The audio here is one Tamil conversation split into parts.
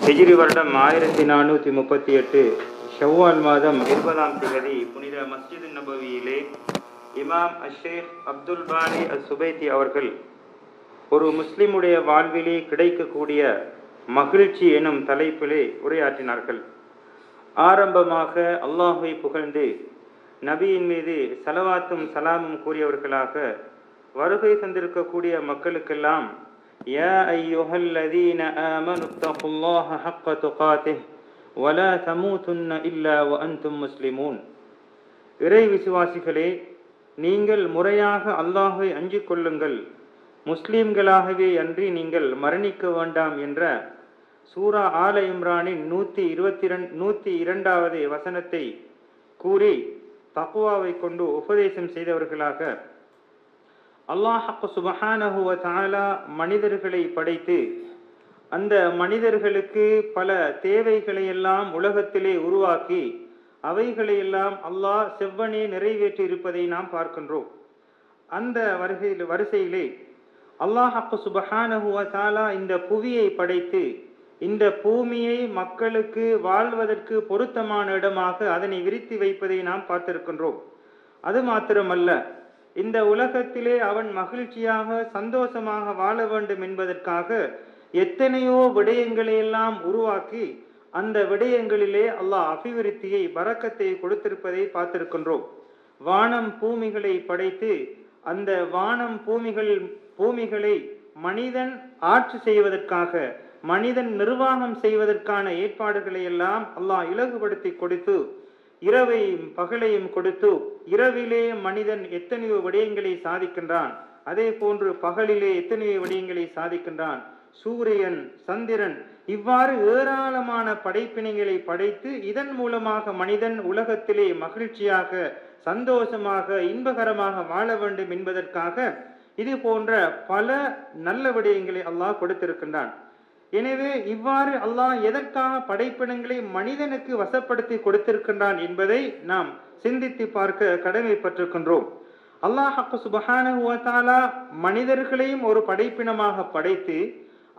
ஹிஜ்ரி வருடம் 1438 ஷவ்வால் மாதம் 20ஆம் தேதி புனித மஸ்ஜித் நபவியிலே இமாம் அஷேக் அப்துல் பாரி அஸ்-சுபைத்தி அவர்கள் ஒரு முஸ்லிமுடைய வாழ்விலே கிடைக்கக்கூடிய மகிழ்ச்சி எனும் தலைப்பிலே உரையாற்றினார்கள். ஆரம்பமாக அல்லாஹ்வை புகழ்ந்து நபியின் மீது ஸலவாத்தும் சலாமும் கூறியவர்களாக வருகை தந்திருக்கக்கூடிய மக்களுக்கெல்லாம் யா அய்யுஹல்லதீன ஆமனு தகுல்லாஹ ஹக்க துகாத்திஹ் வலா தமூதுன்ன இல்லா வஅன்தும் முஸ்லிமூன், இறை விசுவாசிகளே, நீங்கள் முறையாக அல்லாஹ்வை அஞ்சிக் கொள்ளுங்கள், முஸ்லிம்களாகவே அன்றி நீங்கள் மரணிக்க வேண்டாம் என்ற சூரா ஆல இம்ரானின் 122வது வசனத்தை கூறி தக்வாவை கொண்டு உபதேசம் செய்தவர்களாக அல்லாஹ் சுப்ஹானஹு வ தஆலா மனிதர்களை படைத்து அந்த மனிதர்களுக்கு பல தேவைகளை எல்லாம் உலகத்திலே உருவாக்கி அவைகளையெல்லாம் அல்லாஹ் செவ்வனே நிறைவேற்றி இருப்பதை நாம் பார்க்கின்றோம். அந்த வரிசையிலே அல்லாஹ் சுப்ஹானஹு வ தஆலா இந்த புவியை படைத்து இந்த பூமியை மக்களுக்கு வாழ்வதற்கு பொருத்தமான இடமாக அதனை விரித்து வைப்பதை நாம் பார்த்திருக்கின்றோம். அது மாத்திரமல்ல, இந்த உலகத்திலே அவன் மகிழ்ச்சியாக சந்தோஷமாக வாழ வேண்டும் என்பதற்காக எத்தனையோ விடயங்களை எல்லாம் உருவாக்கி அந்த விடயங்களிலே அல்லாஹ் அபிவிருத்தியை பரக்கத்தை கொடுத்திருப்பதை பார்த்திருக்கின்றோம். வானம் பூமிகளை படைத்து அந்த வானம் பூமிகளை மனிதன் ஆட்சி செய்வதற்காக, மனிதன் நிர்வாகம் செய்வதற்கான ஏற்பாடுகளை எல்லாம் அல்லாஹ் இலகுபடுத்தி கொடுத்து, இரவையும் பகலையும் கொடுத்து, இரவிலே மனிதன் எத்தனையோ விடயங்களை சாதிக்கின்றான், அதே போன்று பகலிலே எத்தனையோ விடயங்களை சாதிக்கின்றான். சூரியன், சந்திரன், இவ்வாறு ஏராளமான படைப்பினைகளை படைத்து இதன் மூலமாக மனிதன் உலகத்திலே மகிழ்ச்சியாக சந்தோஷமாக இன்பகரமாக வாழ வேண்டும் என்பதற்காக இது போன்ற பல நல்ல விடயங்களை அல்லாஹ் கொடுத்திருக்கின்றான். எனவே இவ்வாறு அல்லாஹ் எதற்காக படைப்பினங்களை மனிதனுக்கு வசப்படுத்தி கொடுத்திருக்கின்றான் என்பதை நாம் சிந்தித்து பார்க்க கடமைப்பட்டிருக்கின்றோம். அல்லாஹ் சுப்ஹானஹு வ தஆலா மனிதர்களையும் ஒரு படைப்பினமாக படைத்து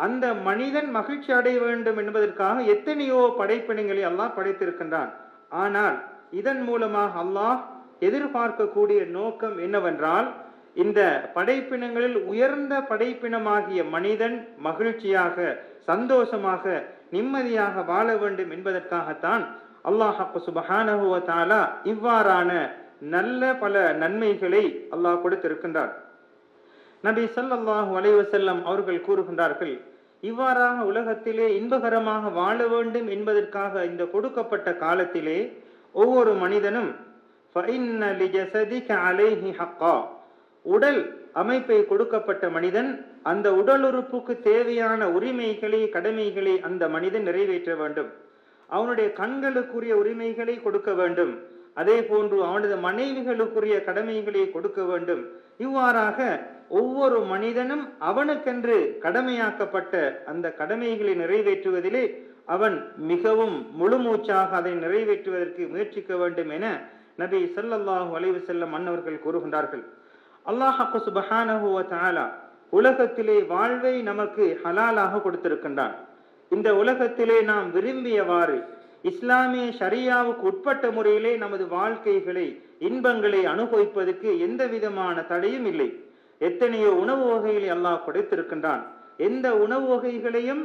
அந்த மனிதன் மகிழ்ச்சி அடைய வேண்டும் என்பதற்காக எத்தனையோ படைப்பினங்களை அல்லாஹ் படைத்திருக்கின்றான். ஆனால் இதன் மூலமாக அல்லாஹ் எதிர்பார்க்கக்கூடிய நோக்கம் என்னவென்றால், இந்த படைப்பினங்களில் உயர்ந்த படைப்பினமாகிய மனிதன் மகிழ்ச்சியாக சந்தோஷமாக நிம்மதியாக வாழ வேண்டும் என்பதற்காகத்தான் அல்லாஹ் சுப்ஹானஹு வ தஆலா இவ்வாறான நல்ல பல நன்மைகளை அல்லாஹ் கொடுத்திருக்கின்றார். நபி ஸல்லல்லாஹு அலைஹி வஸல்லம் அவர்கள் கூறுகின்றார்கள், இவ்வாறாக உலகத்திலே இன்பகரமாக வாழ வேண்டும் என்பதற்காக இந்த கொடுக்கப்பட்ட காலத்திலே ஒவ்வொரு மனிதனும் ஃபஇன்ன லிஜஸதிக அலைஹி ஹக்கா, உடல் அமைப்பை கொடுக்கப்பட்ட மனிதன் அந்த உடல் உறுப்புக்கு தேவையான உரிமைகளை கடமைகளை அந்த மனிதன் நிறைவேற்ற வேண்டும். அவனுடைய கண்களுக்குரிய உரிமைகளை கொடுக்க வேண்டும், அதே போன்று அவனது மனைவிகளுக்குரிய கடமைகளை கொடுக்க வேண்டும். இவ்வாறாக ஒவ்வொரு மனிதனும் அவனுக்கென்று கடமையாக்கப்பட்ட அந்த கடமைகளை நிறைவேற்றுவதிலே அவன் மிகவும் முழுமூச்சாக அதை நிறைவேற்றுவதற்கு முயற்சிக்க வேண்டும் என நபி ஸல்லல்லாஹு அலைஹி வஸல்லம் அன்னவர்கள் கூறுகின்றார்கள். அல்லாஹ் சுப்ஹானஹு வ தஆலா உலகத்திலே வாழ்வை நமக்கு ஹலாலாக கொடுத்திருக்கின்றான். இந்த உலகத்திலே நாம் விரும்பியவாறு இஸ்லாமிய ஷரியாவுக்கு உட்பட்ட முறையிலே நமது வாழ்க்கைகளை இன்பங்களை அனுபவிப்பதற்கு எந்த விதமான தடையும் இல்லை. எத்தனையோ உணவு வகைகளை அல்லாஹ் கொடுத்திருக்கின்றான். எந்த உணவு வகைகளையும்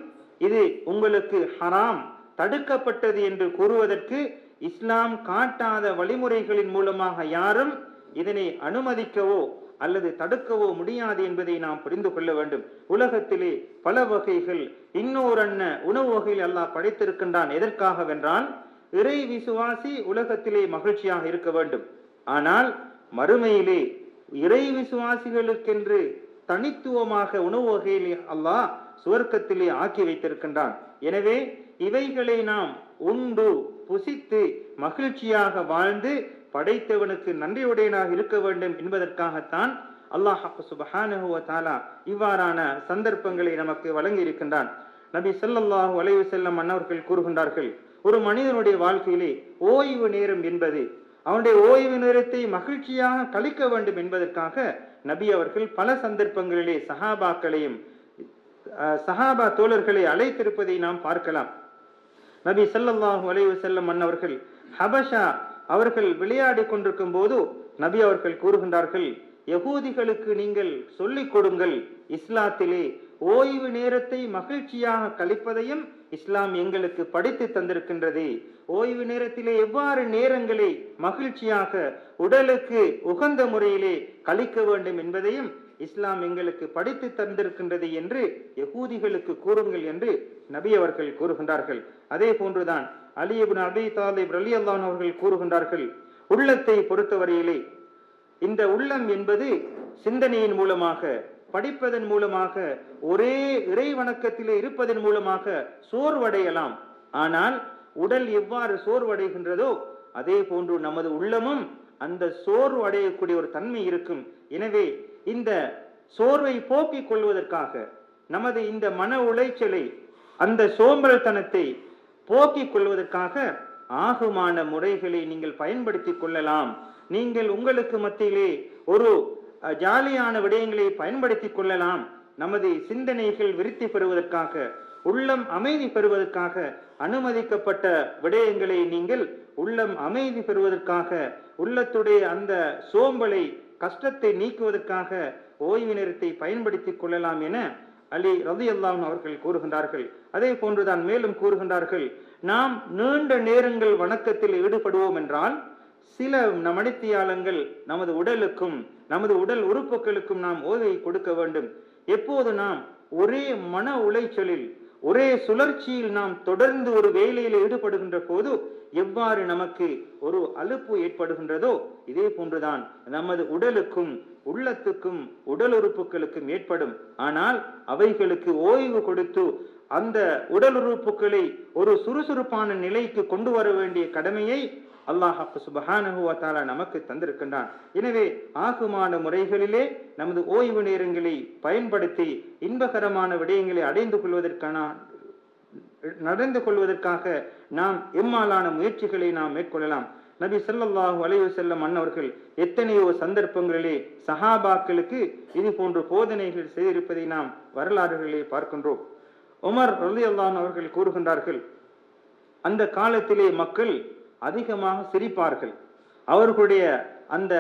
இது உங்களுக்கு ஹராம், தடுக்கப்பட்டது என்று கூறுவதற்கு இஸ்லாம் காட்டாத வழிமுறைகளின் மூலமாக யாரும் இதனை அனுமதிக்கவோ அல்லது தடுக்கவோ முடியாது என்பதை நாம் புரிந்து கொள்ள வேண்டும். உலகத்திலே பல வகைகள் இன்னொரு உணவு வகையில் அல்லாஹ் படைத்திருக்கின்றான். எதற்காகவென்றால், இறை விசுவாசி உலகத்திலே மகிழ்ச்சியாக இருக்க வேண்டும். ஆனால் மறுமையிலே இறை விசுவாசிகளுக்கென்று தனித்துவமாக உணவு வகையிலே அல்லாஹ் சுவர்க்கத்திலே ஆக்கி வைத்திருக்கின்றான். எனவே இவைகளை நாம் உண்டு புசித்து மகிழ்ச்சியாக வாழ்ந்து படைத்தவனுக்கு நன்றியுடையனாக இருக்க வேண்டும் என்பதற்காகத்தான் அல்லாஹ் சுப்ஹானஹு வ தஆலா இவ்வாறான சந்தர்ப்பங்களை நமக்கு வழங்கி இருக்கின்றான். நபி ஸல்லல்லாஹு அலைஹி வஸல்லம் அன்னவர்கள் கூறுகின்றார்கள், ஒரு மனிதனுடைய வாழ்க்கையிலே ஓய்வு நேரம் என்பது அவனுடைய ஓய்வு நேரத்தை மகிழ்ச்சியாக கழிக்க வேண்டும் என்பதற்காக நபி அவர்கள் பல சந்தர்ப்பங்களிலே சஹாபா தோழர்களை அழைத்திருப்பதை நாம் பார்க்கலாம். நபி ஸல்லல்லாஹு அலைஹி வஸல்லம் அன்னவர்கள் ஹபஷா அவர்கள் விளையாடி கொண்டிருக்கும் போது நபி அவர்கள் கூறுகின்றார்கள், யகூதிகளுக்கு நீங்கள் சொல்லிக் கொடுங்கள், இஸ்லாத்திலே ஓய்வு நேரத்தை மகிழ்ச்சியாக கழிப்பதையும் இஸ்லாம் எங்களுக்கு படித்து தந்திருக்கின்றது. ஓய்வு நேரத்திலே எவ்வாறு நேரங்களை மகிழ்ச்சியாக உடலுக்கு உகந்த முறையிலே கழிக்க வேண்டும் என்பதையும் இஸ்லாம் எங்களுக்கு படித்து தந்திருக்கின்றது என்று யகூதிகளுக்கு கூறுங்கள் என்று நபி அவர்கள் கூறுகின்றார்கள். அதே போன்றுதான் அலி இப்னு அபீ தாலிப் ரலியல்லாஹு அன்ஹு அவர்கள் கூறுகின்றார்கள், உள்ளத்தை பொறுத்தவரையிலே இந்த உள்ளம் என்பது சிந்தனையின் மூலமாக, படிப்பதன் மூலமாக, ஒரே இறை வணக்கத்திலே இருப்பதன் மூலமாக சோர்வடையலாம். ஆனால் உடல் எவ்வாறு சோர்வடைகின்றதோ அதே போன்று நமது உள்ளமும் அந்த சோர்வு அடையக்கூடிய ஒரு தன்மை இருக்கும். எனவே இந்த சோர்வை போக்கிக் கொள்வதற்காக, நமது இந்த மன உளைச்சலை, அந்த சோம்பல்தனத்தை போக்கிக் கொள்வதற்காக ஆகுமான முறைகளை நீங்கள் பயன்படுத்திக் கொள்ளலாம். நீங்கள் உங்களுக்கு மத்தியிலே ஒரு ஜாலியான விடயங்களை பயன்படுத்திக் கொள்ளலாம். நமது சிந்தனைகள் விருத்தி பெறுவதற்காக, உள்ளம் அமைதி பெறுவதற்காக அனுமதிக்கப்பட்ட விடயங்களை நீங்கள் உள்ளம் அமைதி பெறுவதற்காக, உள்ளத்துடைய அந்த சோம்பலை, கஷ்டத்தை நீக்குவதற்காக ஓய்வு நேரத்தை பயன்படுத்திக் கொள்ளலாம் என அலி ரலியல்லாஹு அன்ஹு அவர்கள் கூறுகின்றார்கள். அதே போன்றுதான் மேலும் கூறுகின்றார்கள், நாம் நீண்ட நேரங்கள் வணக்கத்தில் ஈடுபடுவோம் என்றால் சில மணித்தியாலங்கள் நமது உடலுக்கும் நமது உடல் உறுப்புகளுக்கும் நாம் ஓய்வை கொடுக்க வேண்டும். எப்போது நாம் ஒரே மன உளைச்சலில், ஒரே சுழற்சியில் நாம் தொடர்ந்து ஒரு வேலையில் ஈடுபடுகின்ற போது எவ்வாறு நமக்கு ஒரு அலுப்பு ஏற்படுகின்றதோ இதே போன்றுதான் நமது உடலுக்கும் உள்ளத்துக்கும் உடல் உறுப்புகளுக்கும் ஏற்படும். ஆனால் அவைகளுக்கு ஓய்வு கொடுத்து அந்த உடல் உறுப்புகளை ஒரு சுறுசுறுப்பான நிலைக்கு கொண்டு வர வேண்டிய கடமையை அல்லாஹ் சுப்ஹானஹு வ தஆலா நமக்கு தந்திருக்கின்றான். எனவே ஆகுமான முறைகளிலே நமது ஓய்வு நேரங்களை பயன்படுத்தி இன்பகரமான விடயங்களை நடந்து கொள்வதற்காக நாம் எம்மாலான முயற்சிகளை நாம் மேற்கொள்ளலாம். நபி ஸல்லல்லாஹு அலைஹி வஸல்லம் அன்னவர்கள் எத்தனையோ சந்தர்ப்பங்களிலே சஹாபாக்களுக்கு இது போன்ற போதனைகள் செய்திருப்பதை நாம் வரலாறுகளிலே பார்க்கின்றோம். உமர் ரலியல்லாஹு அன்ஹு அவர்கள் கூறுகின்றார்கள், அந்த காலத்திலே மக்கள் அதிகமாக சிரிப்பார்கள். அவர்களுடைய அந்த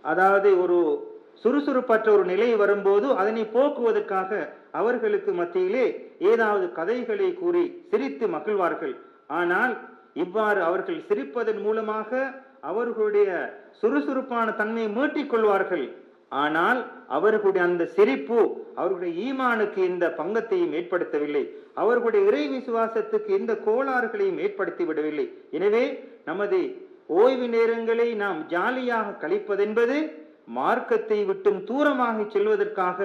அதாவது ஒரு சுறுசுறுப்பற்ற ஒரு நிலை வரும்போது அதனை போக்குவதற்காக அவர்களுக்கு மத்தியிலே ஏதாவது கதைகளை கூறி சிரித்து மகிழ்வார்கள். ஆனால் இவ்வாறு அவர்கள் சிரிப்பதன் மூலமாக அவர்களுடைய சுறுசுறுப்பான தன்மையை மீட்டிக் கொள்வார்கள். ஆனால் அவர்களுடைய அந்த சிரிப்பு அவர்களுடைய ஈமானுக்கு எந்த பங்கத்தையும் ஏற்படுத்தவில்லை, அவர்களுடைய இறை விசுவாசத்துக்கு எந்த கோளாறுகளையும் ஏற்படுத்தி விடவில்லை. எனவே நமது ஓய்வு நேரங்களை நாம் ஜாலியாக கழிப்பதென்பது மார்க்கத்தை விட்டும் தூரமாக செல்வதற்காக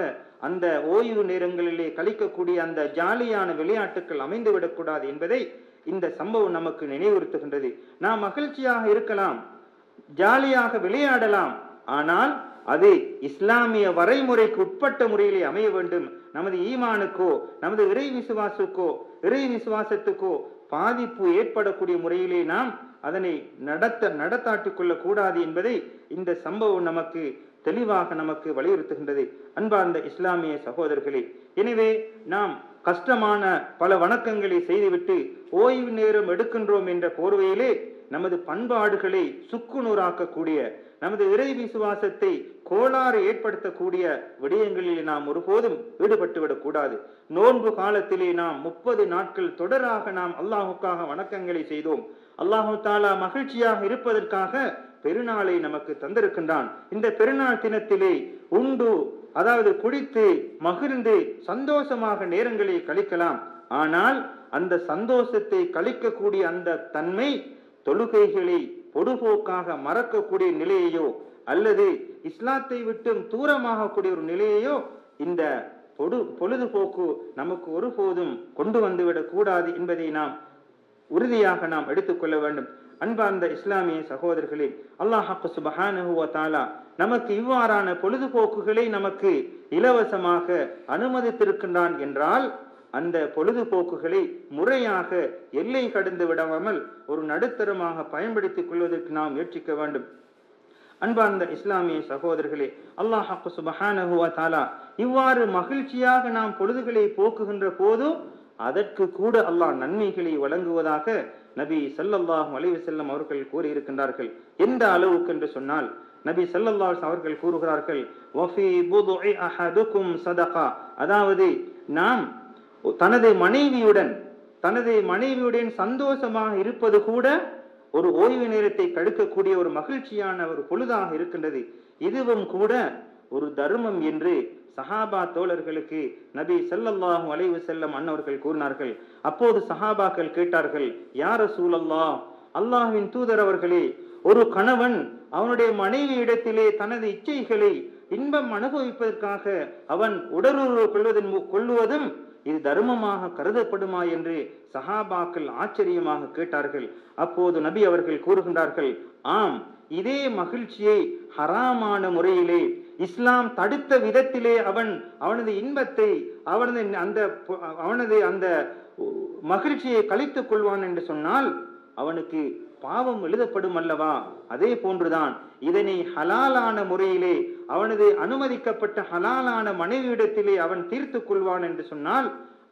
அந்த ஓய்வு நேரங்களிலே கழிக்கக்கூடிய அந்த ஜாலியான விளையாட்டுகள் அமைந்துவிடக்கூடாது என்பதை இந்த சம்பவம் நமக்கு நினைவுறுத்துகின்றது. நாம் மகிழ்ச்சியாக இருக்கலாம், ஜாலியாக விளையாடலாம், ஆனால் அது இஸ்லாமிய வரைமுறைக்கு உட்பட்ட முறையிலே அமைய வேண்டும். நமது ஈமானுக்கோ நமது இறை விசுவாசத்துக்கோ பாதிப்பு ஏற்படக்கூடிய முறையிலே நாம் அதனை நடத்தாட்டிக் கொள்ளக் கூடாது என்பதை இந்த சம்பவம் நமக்கு தெளிவாக நமக்கு வலியுறுத்துகின்றது. அன்பார்ந்த இஸ்லாமிய சகோதரர்களே, எனவே நாம் கஷ்டமான பல வணக்கங்களை செய்துவிட்டு ஓய்வு நேரம் எடுக்கின்றோம் என்ற போர்வையிலே நமது பண்பாடுகளை சுக்குநூறாக்கக்கூடிய, நமது இறை விசுவாசத்தை கோளாறு ஏற்படுத்தக்கூடிய விடயங்களில் நாம் ஒருபோதும் ஈடுபட்டுவிடக் கூடாது. நோன்பு காலத்திலே நாம் 30 நாட்கள் தொடராக நாம் அல்லாஹுக்காக வணக்கங்களை செய்தோம். அல்லாஹு தாலா மகிழ்ச்சியாக இருப்பதற்காக பெருநாளை நமக்கு தந்திருக்கின்றான். இந்த பெருநாள் தினத்திலே உண்டு, அதாவது குடித்து மகிழ்ந்து சந்தோஷமாக நேரங்களை கழிக்கலாம். ஆனால் அந்த சந்தோஷத்தை கழிக்கக்கூடிய அந்த தன்மை தொழுகைகளை பொடுபோக்காக மறக்கக்கூடிய நிலையையோ அல்லது இஸ்லாத்தை விட்டும் தூரமாக கூடிய ஒரு நிலையையோ இந்த பொழுதுபோக்கு நமக்கு ஒருபோதும் கொண்டு வந்துவிடக் கூடாது என்பதை நாம் உறுதியாக நாம் எடுத்துக்கொள்ள வேண்டும். அன்பார்ந்த இஸ்லாமிய சகோதரர்களே, அல்லாஹ் சுப்ஹானஹு வ தஆலா நமக்கு இவ்வாறான பொழுதுபோக்குகளை நமக்கு இலவசமாக அனுமதித்திருக்கின்றான் என்றால் அந்த பொழுதுபோக்குகளை முறையாக எல்லை கடந்து விடாமல் ஒரு நடுத்தரமாக பயன்படுத்திக் கொள்வதற்கு நாம் முயற்சிக்க வேண்டும். அன்பார்ந்த இஸ்லாமிய சகோதரர்களே, அல்லாஹ் சுப்ஹானஹு வ தஆலா இவ்வாறு மகிழ்ச்சியாக நாம் பொழுதுகளை போக்குகின்ற போது அதற்கு கூட அல்லாஹ் நன்மைகளை வழங்குவதாக நபி ஸல்லல்லாஹு அலைஹி வஸல்லம் அவர்கள் கூறியிருக்கின்றார்கள். எந்த அளவுக்கு என்று சொன்னால் நபி ஸல்லல்லாஹு அலைஹி அவர்கள் கூறுகிறார்கள், வஃபி புதுஇ அஹதுக்கும் ஸதகா, அதாவது நாம் தனது மனைவியுடன் சந்தோஷமாக இருப்பது கூட ஒரு ஓய்வு நேரத்தை கழிக்கக்கூடிய ஒரு மகிழ்ச்சியான ஒரு பொழுதாக இருக்கின்றது, இதுவும் கூட ஒரு தர்மம் என்று சஹாபா தோழர்களுக்கு நபி ஸல்லல்லாஹு அலைஹி வஸல்லம் அன்னவர்கள் கூறினார்கள். அப்போது சஹாபாக்கள் கேட்டார்கள், யா ரசூலல்லாஹ், அல்லாஹ்வின் தூதர் அவர்களே, ஒரு கணவன் அவனுடைய மனைவி இடத்திலே தனது இச்சைகளை இன்பம் அனுபவிப்பதற்காக அவன் உடலுறவு கொள்வதும் இது தர்மமாக கருதப்படுமா என்று சஹாபாக்கள் ஆச்சரியமாக கேட்டார்கள். அப்போது நபி அவர்கள் கூறுகின்றார்கள், ஆம், இதே மகிழ்ச்சியை ஹராமான முறையிலே இஸ்லாம் தடுத்த விதத்திலே அவனது இன்பத்தை அவனது அந்த மகிழ்ச்சியை கழித்துக் கொள்வான் என்று சொன்னால் அவனுக்கு பாவம் எழுதப்படும் அல்லவா? அதே போன்றுதான் இதனை ஹலாலான முறையிலே அவனது அனுமதிக்கப்பட்ட ஹலாலான மனைவியிடத்திலே அவன் தீர்த்து கொள்வான் என்று சொன்னால்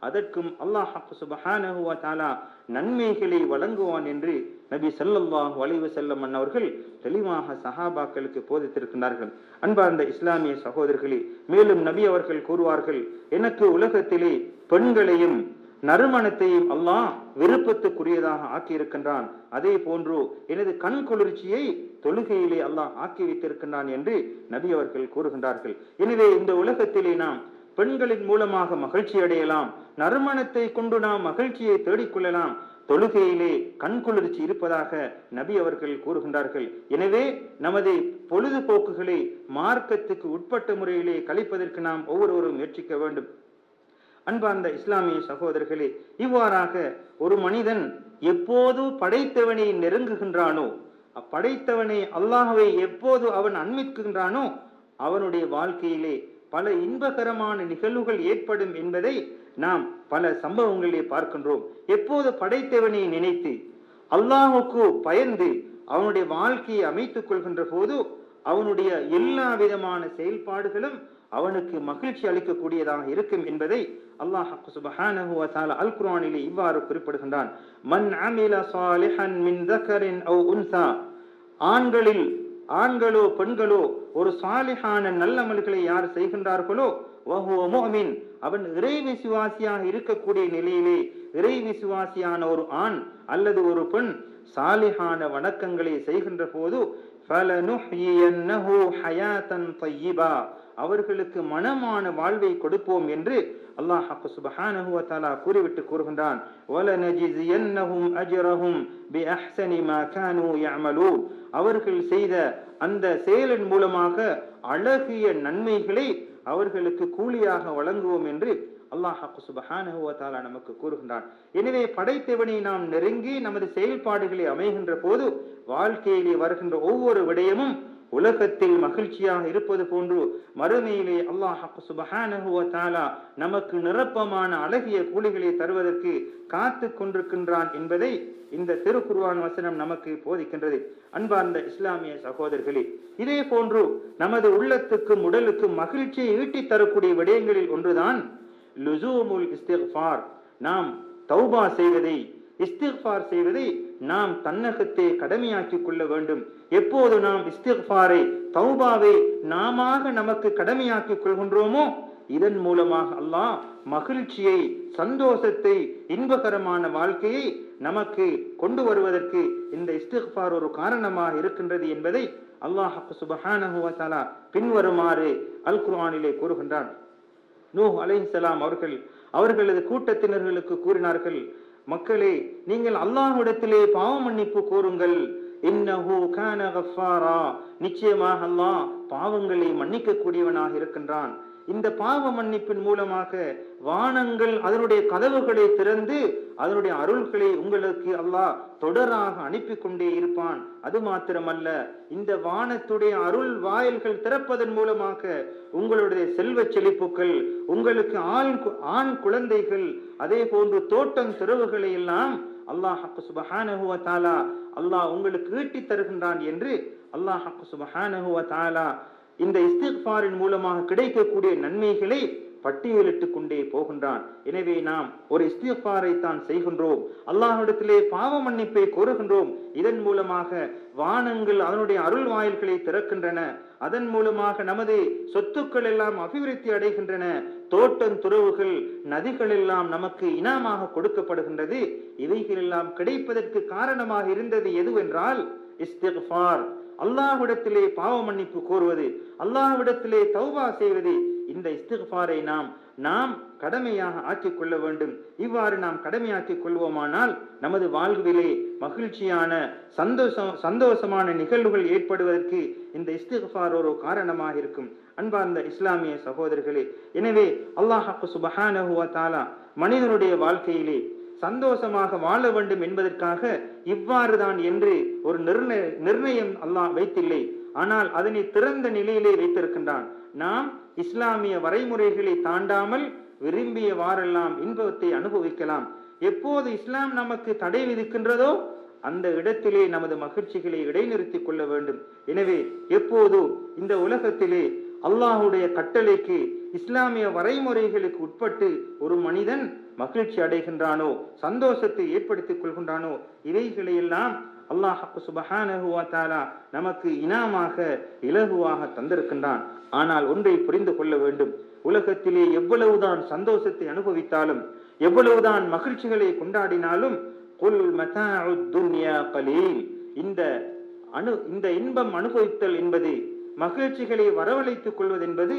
அதற்கும் அல்லாஹ் சுப்ஹானஹு வ தஆலா நன்மைகளை வழங்குவான் என்று நபி ஸல்லல்லாஹு அலைஹி வஸல்லம் அவர்கள் தெளிவாக சஹாபாக்களுக்கு போதித்திருக்கிறார்கள். அன்பார்ந்த இஸ்லாமிய சகோதரர்களே, மேலும் நபி அவர்கள் கூறுவார்கள், எனக்கு உலகத்திலே பெண்களையும் நறுமணத்தையும் அல்லாஹ் விருப்பத்துக்குரியதாக ஆக்கியிருக்கின்றான், அதே போன்று எனது கண் குளிர்ச்சியை தொழுகையிலே அல்லாஹ் ஆக்கி வைத்திருக்கின்றான் என்று நபி அவர்கள் கூறுகின்றார்கள். எனவே இந்த உலகத்திலே நாம் பெண்களின் மூலமாக மகிழ்ச்சி அடையலாம், நறுமணத்தை கொண்டு நாம் மகிழ்ச்சியை தேடிக்கொள்ளலாம், தொழுகையிலே கண் குளிர்ச்சி இருப்பதாக நபி அவர்கள் கூறுகின்றார்கள். எனவே நமது பொழுதுபோக்குகளை மார்க்கத்துக்கு உட்பட்ட முறையிலே கழிப்பதற்கு நாம் ஒவ்வொருவரும் முயற்சிக்க வேண்டும். அன்பார்ந்த இஸ்லாமிய சகோதரர்களே, இவ்வாறாக ஒரு மனிதன் எப்போது படைத்தவனை நெருங்குகின்றானோ, அப்படைத்தவனை அல்லாஹ்வை எப்போது அவன் அண்மிக்கின்றானோ அவனுடைய வாழ்க்கையிலே பல இன்பகரமான நிகழ்வுகள் ஏற்படும் என்பதை நாம் பல சம்பவங்களிலே பார்க்கின்றோம். எப்போது படைத்தவனை நினைத்து அல்லாஹுக்கு பயந்து அவனுடைய வாழ்க்கையை அமைத்துக் கொள்கின்ற போது அவனுடைய எல்லா விதமான செயல்பாடுகளும் அவனுக்கு மகிழ்ச்சி அளிக்கக்கூடியதாக இருக்கும் என்பதை அல்லாஹ் சுப்ஹானஹு வ தஆலா அல் குர்ஆனிலே இவ்வாறு குறிப்பிடுகின்றான், மன் அமில சாலிஹன் மின் தக்கரின் அவ் உன்சா, ஆண்களோ பெண்களோ ஒரு சாலிஹான நல்லமல்களை யார் செய்கின்றார்களோ வஹுவ முஃமின், அவன் இறை விசுவாசியாக இருக்கக்கூடிய நிலையிலே இறை விசுவாசியான ஒரு ஆண் அல்லது ஒரு பெண் சாலிஹான வணக்கங்களை செய்கின்ற போது ஃபலனுஹ்யியன்னஹு ஹயாத்தன் தய்யிபா, அவர்களுக்கு மனமான வாழ்வை கொடுப்போம் என்று அல்லாஹ் சுப்ஹானஹு வ தஆலா கூறிவிட்டு கூறுகின்றான், வலனஜிஸியன்னஹும் அஜ்ரஹும் பிஅஹ்ஸனி மா கானூ யஅமலூன், அவர்கள் செய்த அந்த செயலின் மூலமாக அழகிய நன்மைகளை அவர்களுக்கு கூலியாக வழங்குவோம் என்று அல்லாஹ் சுப்ஹானஹு வ தஆலா நமக்கு கூறுகின்றான். எனவே படைத்தவனை நாம் நெருங்கி நமது செயல்பாடுகளை அமைகின்ற போது வாழ்க்கையிலே வருகின்ற ஒவ்வொரு விடயமும் உலகத்தில் மகிழ்ச்சியாக இருப்பது போன்று மறுமையிலே அல்லாஹ் சுப்ஹானஹு வ தஆலா நமக்கு நிரப்பமான அழகிய கூலிகளை தருவதற்கு காத்து கொண்டிருக்கின்றான் என்பதை இந்த திருக்குர்ஆன் வசனம் நமக்கு போதிக்கின்றது. அன்பார்ந்த இஸ்லாமிய சகோதரர்களே, இதே போன்று நமது உள்ளத்துக்கும் உடலுக்கும் மகிழ்ச்சியை ஈட்டி தரக்கூடிய விடயங்களில் ஒன்றுதான் லுசூமுல் இஸ்திக்ஃபார். நாம் தௌபா செய்வதை, இஸ்திக்ஃபார் செய்வதை நாம் தன்னகத்தை கடமையாக்கிக் கொள்ள வேண்டும். எப்போது நாம் இஸ்திக்ஃபாரை, தௌபாவை நமக்கு கடமையாக்கிக் கொள்கின்றோமோ இதன் மூலமாக அல்லாஹ் மகிழ்ச்சியை, சந்தோஷத்தை, இன்பகரமான வாழ்க்கையை நமக்கு கொண்டு வருவதற்கு இந்த இஸ்திக்ஃபார் ஒரு காரணமாக இருக்கின்றது என்பதை அல்லாஹ் சுப்ஹானஹு வ தஆலா பின்வருமாறு அல் குர்ஆனிலே கூறுகின்றான். நூஹ் அலைஹிஸ்ஸலாம் அவர்களது கூட்டத்தினர்களுக்கு கூறினார்கள், மக்களே, நீங்கள் அல்லாஹ்விடத்திலே பாவ மன்னிப்பு கோருங்கள், இன்னஹு கான கஃபாரா, நிச்சயமாக அல்லாஹ் பாவங்களை மன்னிக்க கூடியவனாக இருக்கின்றான். இந்த பாவ மன்னிப்பின் மூலமாக வானங்கள் அதனுடைய கதவுகளை திறந்து அதனுடைய அருள்களை உங்களுக்கு அல்லாஹ் தொடராக அனுப்பி கொண்டே இருப்பான். அது மாத்திரமல்ல, இந்த வானத்துடைய அருள் வாயில்கள் திறப்பதன் மூலமாக உங்களுடைய செல்வ செழிப்புகள், உங்களுக்கு ஆண் குழந்தைகள், அதே போன்று தோட்டம் துறவுகளை எல்லாம் அல்லாஹ் சுப்ஹானஹு வ தஆலா அல்லாஹ் உங்களுக்கு ஈட்டி தருகின்றான் என்று அல்லாஹ் சுப்ஹானஹு வ தஆலா இந்த இஸ்திக்ஃபாரின் மூலமாக கிடைக்கக்கூடிய நன்மைகளை பட்டியலிட்டு கொண்டே போகின்றான். எனவே நாம் ஒரு இஸ்திக்ஃபாரை தான் செய்கின்றோம், அல்லாஹ்விடத்திலே பாவ மன்னிப்பை கோருகின்றோம். இதன் மூலமாக வானங்கள் அதனுடைய அருள் வாயில்களை திறக்கின்றன, அதன் மூலமாக நமது சொத்துக்கள் எல்லாம் அபிவிருத்தி அடைகின்றன, தோட்டம் துறவுகள் நதிகள் எல்லாம் நமக்கு இனாமாக கொடுக்கப்படுகின்றது. இவைகள் எல்லாம் கிடைப்பதற்கு காரணமாக இருந்தது எதுவென்றால் இஸ்திக்ஃபார், அல்லாஹ்விடத்திலே பாவ மன்னிப்பு கோருவது, அல்லாஹ்விடத்திலே தௌபா செய்வது. இந்த இஸ்திக்ஃபாரை நாம் கடமையாக ஆக்கிக் கொள்ள வேண்டும். இவ்வாறு நாம் கடமையாக்கிக் கொள்வோமானால் நமது வாழ்விலே மகிழ்ச்சியான சந்தோஷமான நிகழ்வுகள் ஏற்படுவதற்கு இந்த இஸ்திக்ஃபார் ஒரு காரணமாக இருக்கும். அன்பார்ந்த இஸ்லாமிய சகோதரர்களே, எனவே அல்லாஹ் சுப்ஹானஹு வ தஆலா மனிதனுடைய வாழ்க்கையிலே சந்தோஷமாக வாழ வேண்டும் என்பதற்காக இவ்வாறுதான் என்று ஒரு நிர்ணயம் அல்லாஹ் வைத்தில்லை. ஆனால் அதனை திறந்த நிலையிலே வைத்திருக்கின்றான். நாம் இஸ்லாமிய வரைமுறைகளை தாண்டாமல் விரும்பியவாறெல்லாம் இன்பத்தை அனுபவிக்கலாம். எப்போது இஸ்லாம் நமக்கு தடை விதிக்கின்றதோ அந்த இடத்திலே நமது மகிழ்ச்சிகளை இடைநிறுத்திக் கொள்ள வேண்டும். எனவே எப்போது இந்த உலகத்திலே அல்லாஹுடைய கட்டளைக்கு இஸ்லாமிய வரைமுறைகளுக்கு உட்பட்டு ஒரு மனிதன் மகிழ்ச்சி அடைகின்றானோ, சந்தோஷத்தை ஏற்படுத்திக் கொள்கின்றானோ, இவைகளை எல்லாம் அல்லாஹ் சுப்ஹானஹு வ தஆலா நமக்கு இனாமாக இலகுவாக தந்திருக்கின்றான். ஆனால் ஒன்றை புரிந்து கொள்ள வேண்டும், உலகத்திலே எவ்வளவுதான் சந்தோஷத்தை அனுபவித்தாலும், எவ்வளவுதான் மகிழ்ச்சிகளை கொண்டாடினாலும், குல் மதாஉத் துன்யா கலீல், இந்த இன்பம் அனுபவித்தல் என்பது, மகிழ்ச்சிகளை வரவழைத்துக் கொள்வது என்பது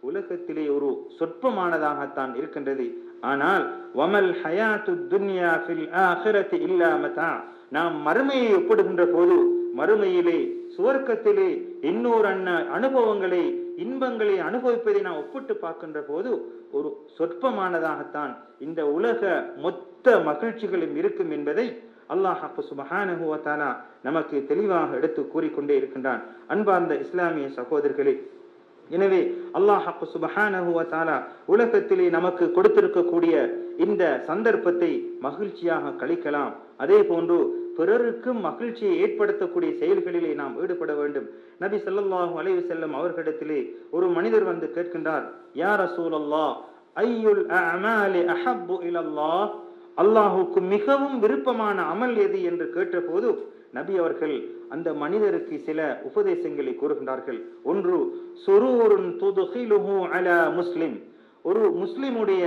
உலகத்திலே ஒரு சொற்பமானதாகத்தான் இருக்கின்றது. ஆனால் வமல் ஹயாத்துத் துன்யா ஃபில் ஆகிரத்தி இல்லா மதா, நாம் மறுமையை ஒப்பிடுகின்ற போது, மறுமையிலே சுவர்க்கத்திலே இன்னொரு அனுபவங்களை இன்பங்களை அனுபவிப்பதை நாம் ஒப்பிட்டு பார்க்கின்ற போது ஒரு சொற்பமானதாகத்தான் இந்த உலக மொத்த மகிழ்ச்சிகளும் இருக்கும் என்பதை அல்லாஹ் சுப்ஹானஹு வ தஆலா நமக்கு தெளிவாக எடுத்து கூறிக்கொண்டே இருக்கின்றான். அன்பார்ந்த இஸ்லாமிய சகோதரர்களே, எனவே அல்லாஹ் சுப்ஹானஹு வ தஆலா உலகத்திலே நமக்கு கொடுத்திருக்கக்கூடிய இந்த சந்தர்ப்பத்தை மகிழ்ச்சியாக கழிக்கலாம். அதே போன்று பிறருக்கும் மகிழ்ச்சியை ஏற்படுத்தக்கூடிய செயல்களிலே நாம் ஈடுபட வேண்டும். நபி ஸல்லல்லாஹு அலைஹி வஸல்லம் அவர்களிடத்திலே ஒரு மனிதர் வந்து கேட்கின்றார், யா ரசூலல்லாஹ் ஐயுல் அஅமாலி அஹப்பு இலல்லாஹ், அல்லாஹுக்கு மிகவும் விருப்பமான அமல் எது என்று கேட்டபோது நபி அவர்கள் அந்த மனிதருக்கு சில உபதேசங்களை கூறுகின்றார்கள். ஒன்று, சுரூருன் துத்கிலுஹு அலா முஸ்லிம், ஒரு முஸ்லிமுடைய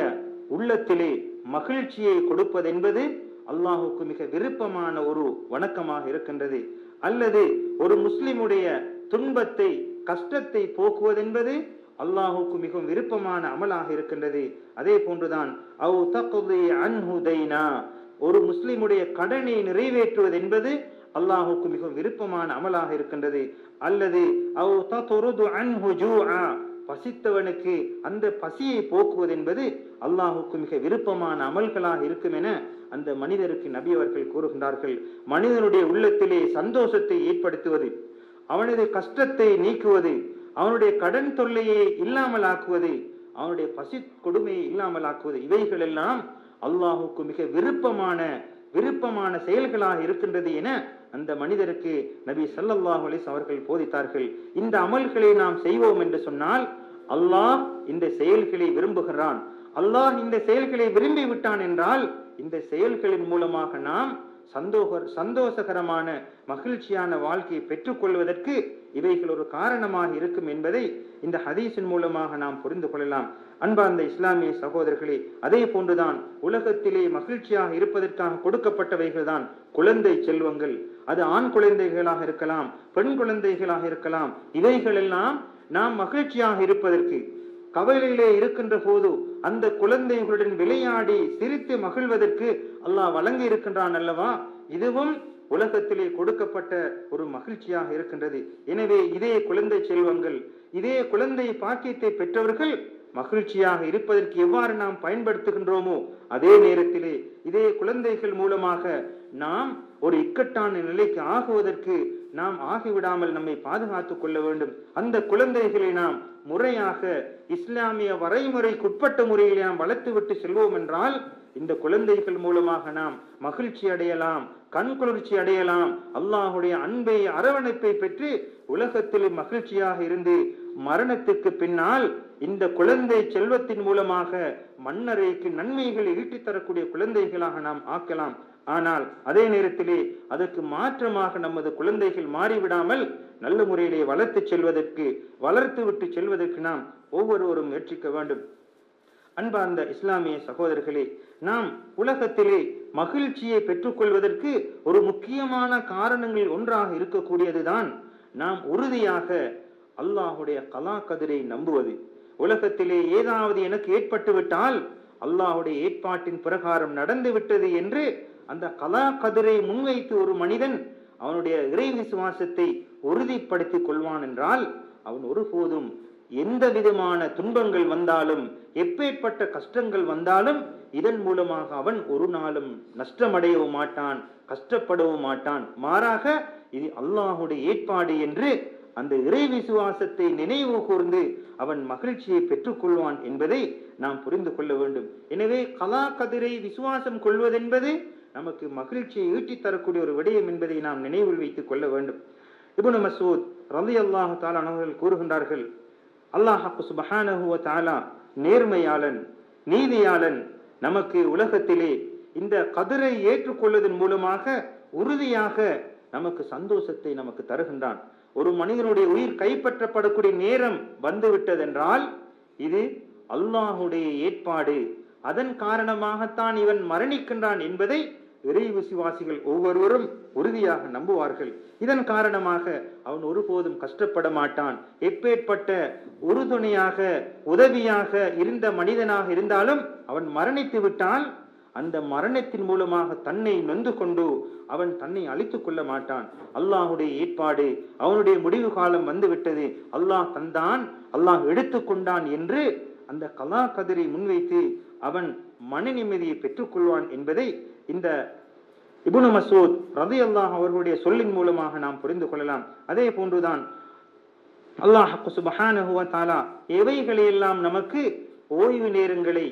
உள்ளத்திலே மகிழ்ச்சியை கொடுப்பது என்பது அல்லாஹுக்கு மிக விருப்பமான ஒரு வணக்கமாக இருக்கின்றது. அல்லது ஒரு முஸ்லிமுடைய துன்பத்தை கஷ்டத்தை போக்குவது என்பது அல்லாஹுக்கு மிகவும் விருப்பமான அமலாக இருக்கின்றது. அதே போன்றுதான் அவு தக்தி அன்ஹு தைனா, ஒரு முஸ்லிமுடைய கடனை நிறைவேற்றுவது என்பது அல்லாஹுக்கு மிகவும் விருப்பமான அமலாக இருக்கின்றது. அல்லது அவு தத்ருது அன்ஹு ஜூஆ, பசித்தவனுக்கு அந்த பசியை போக்குவது என்பது அல்லாஹுக்கு மிக விருப்பமான அமல்களாக இருக்கும் என அந்த மனிதருக்கு நபி அவர்கள் கூறுகின்றார்கள். மனிதனுடைய உள்ளத்திலே சந்தோஷத்தை ஏற்படுத்துவது, அவனது கஷ்டத்தை நீக்குவது, அவனுடைய கடன் தொல்லையை இல்லாமல் ஆக்குவது, அவனுடைய பசி கொடுமையை இல்லாமல் ஆக்குவது, இவைகள் எல்லாம் அல்லாஹுக்கு மிக விருப்பமான செயல்களாக இருக்கின்றது என அந்த மனிதருக்கு நபி ஸல்லல்லாஹு அலைஹி வஸல்லம் அவர்கள் போதித்தார்கள். இந்த அமல்களை நாம் செய்வோம் என்று சொன்னால் அல்லாஹ் இந்த செயல்களை விரும்புகிறான். அல்லாஹ் இந்த செயல்களை விரும்பி விட்டான் என்றால் இந்த செயல்களின் மூலமாக நாம் சந்தோஷகரமான மகிழ்ச்சியான வாழ்க்கையை பெற்றுக் கொள்வதற்கு இவைகள் ஒரு காரணமாக இருக்கும் என்பதை இந்த ஹதீஸின் மூலமாக நாம் புரிந்து கொள்ளலாம். அன்பார்ந்த இஸ்லாமிய சகோதரர்களே, அதே போன்றுதான் உலகத்திலே மகிழ்ச்சியாக இருப்பதற்காக கொடுக்கப்பட்டவைகள் தான் குழந்தை செல்வங்கள். அது ஆண் குழந்தைகளாக இருக்கலாம், பெண் குழந்தைகளாக இருக்கலாம். இவைகள் எல்லாம் நாம் மகிழ்ச்சியாக இருப்பதற்கு, கவலையிலே இருக்கின்ற போது அந்த குழந்தைகளுடன் விளையாடி சிரித்து மகிழ்வதற்கு அல்லாஹ் வழங்கி இருக்கின்றான் அல்லவா, இதுவும் உலகத்திலே கொடுக்கப்பட்ட ஒரு மகிழ்ச்சியாக இருக்கின்றது. எனவே இதே குழந்தை செல்வங்கள், இதே குழந்தை பாக்கியத்தை பெற்றவர்கள் மகிழ்ச்சியாக இருப்பதற்கு எவ்வாறு நாம் பயன்படுத்துகின்றோமோ அதே நேரத்திலே இதே குழந்தைகள் மூலமாக நாம் ஒரு இக்கட்டான நிலைக்கு ஆகுவதற்கு நாம் ஆகிவிடாமல் நம்மை பாதுகாத்துக் கொள்ள வேண்டும். அந்த குழந்தைகளை நாம் முறையாக இஸ்லாமிய வரைமுறைக்குட்பட்ட முறையில் நாம் வளர்த்துவிட்டு செல்வோம் என்றால் இந்த குழந்தைகள் மூலமாக நாம் மகிழ்ச்சி அடையலாம், கண்குளிர்ச்சி அடையலாம், அல்லாஹுடைய அன்பை அரவணைப்பை பெற்று உலகத்தில் மகிழ்ச்சியாக இருந்து மரணத்துக்கு பின்னால் இந்த குழந்தை செல்வத்தின் மூலமாக மன்னரைக்கு நன்மைகளை ஈட்டித் தரக்கூடிய குழந்தைகளாக நாம் ஆக்கலாம். ஆனால் அதே நேரத்திலே அதற்கு மாற்றமாக நமது குழந்தைகள் மாறிவிடாமல் நல்ல முறையிலே வளர்த்து விட்டு செல்வதற்கு நாம் ஒவ்வொருவரும் முயற்சிக்க வேண்டும். அன்பார்ந்த இஸ்லாமிய சகோதரர்களே, நாம் உலகத்திலே மகிழ்ச்சியை பெற்றுக்கொள்வதற்கு ஒரு முக்கியமான காரணங்கள் ஒன்றாக இருக்கக்கூடியதுதான் நாம் உறுதியாக அல்லாஹுடைய கலா கதிரை நம்புவது. உலகத்திலே ஏதாவது எனக்கு ஏற்பட்டு விட்டால் அல்லாஹுடைய ஏற்பாட்டின் பிரகாரம் நடந்து விட்டது என்று அந்த கலா கதிரை முன்வைத்து ஒரு மனிதன் அவனுடைய இறை விசுவாசத்தை உறுதிப்படுத்திக் கொள்வான் என்றால் அவன் ஒருபோதும் எந்த விதமான துன்பங்கள் வந்தாலும் எப்பேற்பட்ட கஷ்டங்கள் வந்தாலும் இதன் மூலமாக அவன் ஒரு நாளும் நஷ்டமடையவும் மாட்டான், கஷ்டப்படவும் மாட்டான். மாறாக இது அல்லாஹுடைய ஏற்பாடு என்று அந்த இறை விசுவாசத்தை நினைவு கூர்ந்து அவன் மகிழ்ச்சியை பெற்றுக் கொள்வான் என்பதை நாம் புரிந்து கொள்ள வேண்டும். எனவே கலா கதிரை விசுவாசம் கொள்வதென்பது நமக்கு மகிழ்ச்சியை ஈட்டித் தரக்கூடிய ஒரு விடயம் என்பதை நாம் நினைவில் வைத்துக் கொள்ள வேண்டும். இப்னு மஸ்ஊத் ரலியல்லாஹு தஆலா அவர்கள் கூறுகின்றார்கள், அல்லாஹ் சுப்ஹானஹு வ தஆலா நேர்மையாளன், நீதியாளன். நமக்கு உலகத்திலே இந்த கதிரை ஏற்றுக்கொள்வதன் மூலமாக உறுதியாக நமக்கு சந்தோஷத்தை நமக்கு தருகின்றான். ஒரு மனிதனுடைய உயிர் கைப்பற்றப்படக்கூடிய நேரம் வந்துவிட்டதென்றால் இது அல்லாஹுடைய ஏற்பாடு, அதன் காரணமாகத்தான் இவன் மரணிக்கின்றான் என்பதை இறை விசுவாசிகள் ஒவ்வொருவரும் உறுதியாக நம்புவார்கள். இதன் காரணமாக அவன் ஒருபோதும் கஷ்டப்பட மாட்டான். எப்பேற்பட்ட உறுதுணையாக உதவியாக இருந்த மனிதனாக இருந்தாலும் அவன் மரணித்து விட்டால் அந்த மரணத்தின் மூலமாக தன்னை நொந்து கொண்டு அவன் தன்னை அழித்துக் கொள்ள மாட்டான். அல்லாஹுடைய ஏற்பாடு, அவனுடைய முடிவு காலம் வந்துவிட்டது, அல்லாஹ் தந்தான், அல்லாஹ் எடுத்துக்கொண்டான் என்று அந்த கலா கதிரை முன்வைத்து அவன் மன நிம்மதியை பெற்றுக் கொள்வான் என்பதை இந்த இப்னு மஸ்ஊத் ரலியல்லாஹு அவர்களுடைய சொல்லின் மூலமாக நாம் புரிந்து கொள்ளலாம். அதே போன்றுதான் அல்லாஹ் சுப்ஹானஹு வ தஆலா எவைகளையெல்லாம் நமக்கு ஓய்வு நேரங்களை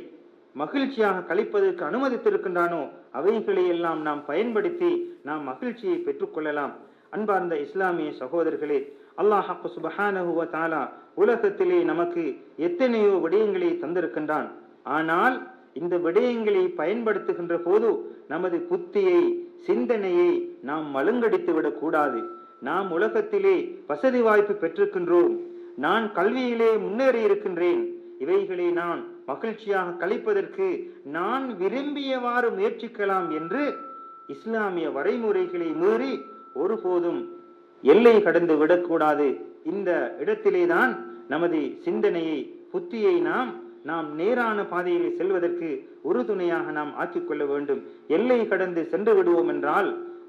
மகிழ்ச்சியாக கழிப்பதற்கு அனுமதித்திருக்கின்றானோ அவைகளையெல்லாம் நாம் பயன்படுத்தி நாம் மகிழ்ச்சியை பெற்றுக் கொள்ளலாம். அன்பார்ந்த இஸ்லாமிய சகோதரர்களே, அல்லாஹ் சுப்ஹானஹு வ தஆலா உலகத்திலே நமக்கு எத்தனையோ விடயங்களை தந்திருக்கின்றான். ஆனால் இந்த விடயங்களை பயன்படுத்துகின்ற போது நமது புத்தியை, சிந்தனையை நாம் மழுங்கடித்து விடக் கூடாது. நாம் உலகத்திலே வசதி வாய்ப்பு பெற்றிருக்கின்றோம், நான் கல்வியிலே முன்னேறி இருக்கின்றேன், இவைகளை நான் மகிழ்ச்சியாக கழிப்பதற்கு நான் விரும்பியவாறு முயற்சிக்கலாம் என்று இஸ்லாமிய வரைமுறைகளை மீறி ஒருபோதும் எல்லை கடந்து விடக்கூடாது. இந்த இடத்திலேதான் நமது சிந்தனையை, புத்தியை நாம் நேரான பாதையிலே செல்வதற்கு உறுதுணையாக நாம் ஆக்கிக்கொள்ள வேண்டும். எல்லை கடந்து சென்று விடுவோம் என்றால்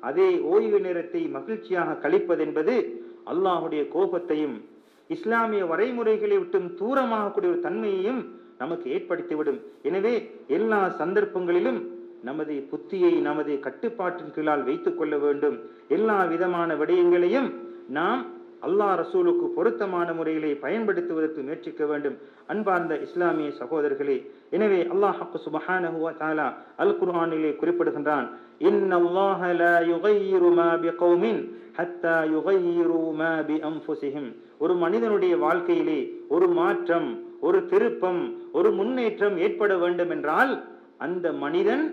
அதே ஓய்வு நேரத்தை மகிழ்ச்சியாக கழிப்பதென்பது அல்லாஹுடைய கோபத்தையும் இஸ்லாமிய வரைமுறைகளை விட்டும் தூரமாகக்கூடிய ஒரு தன்மையையும் நமக்கு ஏற்படுத்திவிடும். எனவே எல்லா சந்தர்ப்பங்களிலும் நமது புத்தியை நமது கட்டுப்பாட்டின் கீழால் வைத்துக் கொள்ள வேண்டும். எல்லா விதமான விடயங்களையும் நாம் அல்லாஹ் ரசூலுக்கு பொருத்தமான முறையிலே பயன்படுத்துவதற்கு முயற்சிக்க வேண்டும். அன்பார்ந்த இஸ்லாமிய சகோதரர்களே, எனவே அல்லாஹ் சுப்ஹானஹு வ தஆலா அல் குர்ஆனிலே குறிப்பிடுகின்றான், இன்னல்லாஹ லா யுகையிரு மா பிகௌமின் ஹத்தா யுகையிரு மா பிஅன்ஃபுஸிஹிம். ஒரு மனிதனுடைய வாழ்க்கையிலே ஒரு மாற்றம், ஒரு திருப்பம், ஒரு முன்னேற்றம் ஏற்பட வேண்டும் என்றால் அந்த மனிதன்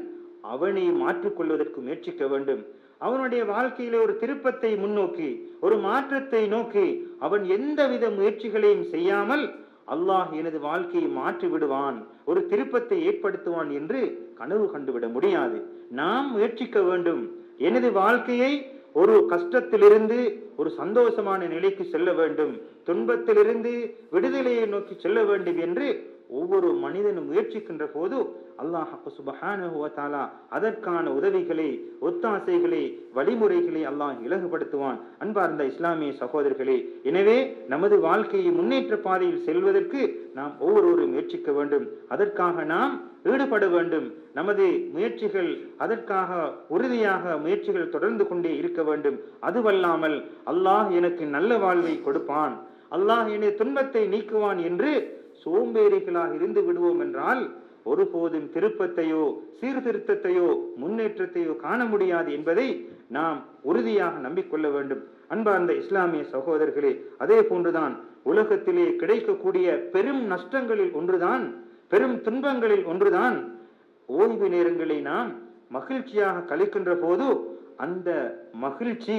அவனை மாற்றிக்கொள்வதற்கு முயற்சிக்க வேண்டும். அவனுடைய வாழ்க்கையிலே ஒரு திருப்பத்தை முன்னோக்கி, ஒரு மாற்றத்தை நோக்கி அவன் எந்தவித முயற்சிகளையும் செய்யாமல் அல்லாஹ் எனது வாழ்க்கையை மாற்றி விடுவான், ஒரு திருப்பத்தை ஏற்படுத்துவான் என்று கனவு கண்டுவிட முடியாது. நாம் முயற்சிக்க வேண்டும். எனது வாழ்க்கையை ஒரு கஷ்டத்திலிருந்து ஒரு சந்தோஷமான நிலைக்கு செல்ல வேண்டும், துன்பத்திலிருந்து விடுதலையை நோக்கி செல்ல வேண்டும் என்று ஒவ்வொரு மனிதனும் முயற்சிக்கின்ற போது அல்லாஹ் சுப்ஹானஹு வ தஆலா அதற்கான உதவிகளை, ஒத்தாசைகளை, வழிமுறைகளை அல்லாஹ் இலகுபடுத்துவான். அன்பார்ந்த இஸ்லாமிய சகோதரர்களே, எனவே நமது வாழ்க்கையை முன்னேற்ற பாதையில் செல்வதற்கு நாம் ஒவ்வொருவரும் முயற்சிக்க வேண்டும். அதற்காக நாம் ஈடுபட வேண்டும். நமது முயற்சிகள் அதற்காக உறுதியாக முயற்சிகள் தொடர்ந்து கொண்டே இருக்க வேண்டும். அதுவல்லாமல் அல்லாஹ் எனக்கு நல்ல வாழ்வை கொடுப்பான், அல்லாஹ் எனது துன்பத்தை நீக்குவான் என்று சோம்பேறிகளாக இருந்து விடுவோம் என்றால் ஒருபோதும் திருப்பத்தையோ சீர்திருத்தத்தையோ முன்னேற்றத்தையோ காண முடியாது என்பதை நாம் உறுதியாக நம்பிக்கொள்ள வேண்டும். அன்பார்ந்த இஸ்லாமிய சகோதரர்களே, அதே போன்றுதான் உலகத்திலே கிடைக்கக்கூடிய பெரும் நஷ்டங்களில் ஒன்றுதான், பெரும் துன்பங்களில் ஒன்றுதான் ஓய்வு நேரங்களை நாம் மகிழ்ச்சியாக கழிக்கின்ற போது அந்த மகிழ்ச்சி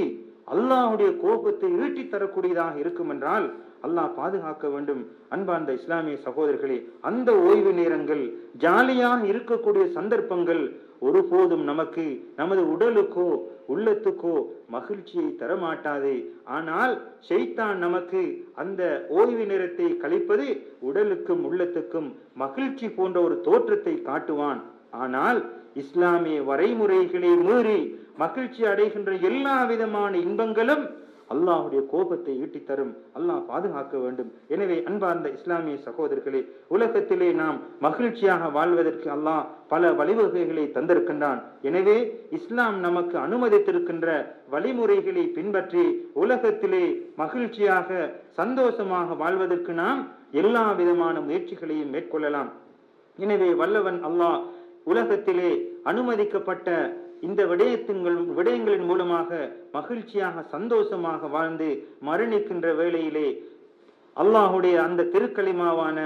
அல்லாஹ்வுடைய கோபத்தை ஈட்டி தரக்கூடியதாக இருக்கும் என்றால் அல்லாஹ் பாதுகாக்க வேண்டும். அன்பார்ந்த இஸ்லாமிய சகோதரர்களே, அந்த ஓய்வு நேரங்கள், ஜாலியாக இருக்கக்கூடிய சந்தர்ப்பங்கள் ஒருபோதும் நமக்கு நமது உடலுக்கோ உள்ளத்துக்கோ மகிழ்ச்சியை தரமாட்டாது. ஆனால் ஷைத்தான் நமக்கு அந்த ஓய்வு நேரத்தை கழிப்பது உடலுக்கும் உள்ளத்துக்கும் மகிழ்ச்சி போன்ற ஒரு தோற்றத்தை காட்டுவான். ஆனால் இஸ்லாமிய வரைமுறைகளை மீறி மகிழ்ச்சி அடைகின்ற எல்லா விதமான இன்பங்களும் அல்லாஹ்வுடைய கோபத்தை ஈட்டித்தரும். அல்லாஹ் பாதுகாக்க வேண்டும். எனவே அன்பார்ந்த இஸ்லாமிய சகோதரர்களே, உலகத்திலே நாம் மகிழ்ச்சியாக வாழ்வதற்கு அல்லாஹ் பல வழிவகைகளை தந்திருக்கின்றான். எனவே இஸ்லாம் நமக்கு அனுமதித்திருக்கின்ற வழிமுறைகளை பின்பற்றி உலகத்திலே மகிழ்ச்சியாக சந்தோஷமாக வாழ்வதற்கு நாம் எல்லா விதமான முயற்சிகளையும் மேற்கொள்ளலாம். எனவே வல்லவன் அல்லாஹ் உலகத்திலே அனுமதிக்கப்பட்ட இந்த விடயங்களின் மூலமாக மகிழ்ச்சியாக சந்தோஷமாக வாழ்ந்து மரணிக்கின்ற வேளையிலே அல்லாஹுடைய அந்த திருக்கலிமாவான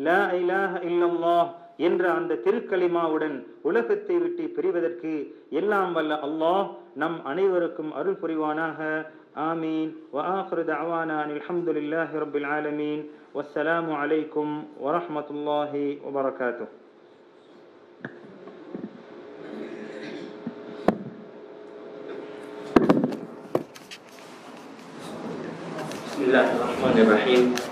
லா இலாஹ இல்லல்லாஹ் என்ற அந்த திருக்கலிமாவுடன் உலகத்தை விட்டு பிரிவதற்கு எல்லாம் வல்ல அல்லாஹ் நம் அனைவருக்கும் அருள் புரிவானாக. ஆமீன். வஆகிரு தஅவானா அல்ஹம்துலில்லாஹி ரப்பில் ஆலமீன். வஸ்ஸலாமு அலைக்கும் வரஹ்மத்துல்லாஹி வபரகாத்துஹு. Bismillahirrahmanirrahim.